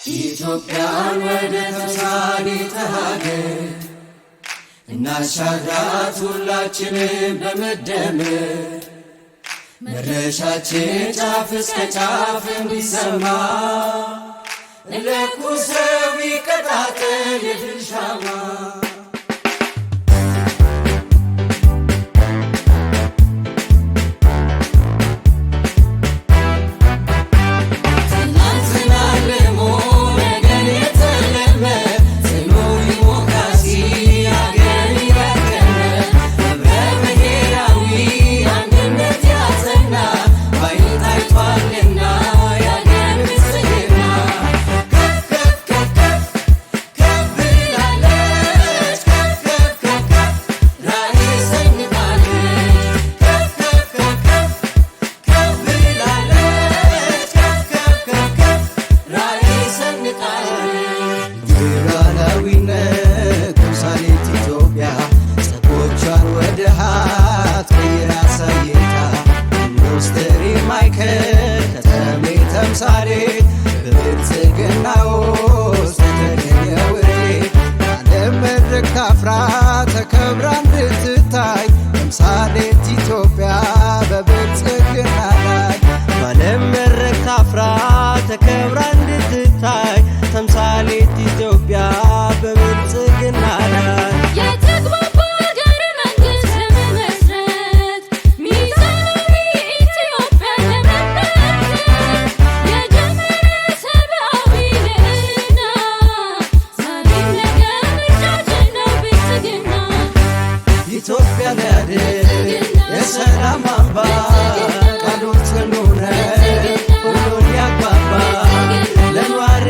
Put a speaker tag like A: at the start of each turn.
A: ኢትዮጵያን ወደ ተምሳሌተ ሀገር እናሻግራት ሁላችንም በመደመር መድረሻችን ጫፍ እስከ ጫፍ እንዲሰማ ለኩሰው ይቀጣጠል የድል ሻማ
B: ኢንዱስትሪ ማዕከል ከተሜ ተምሳሌት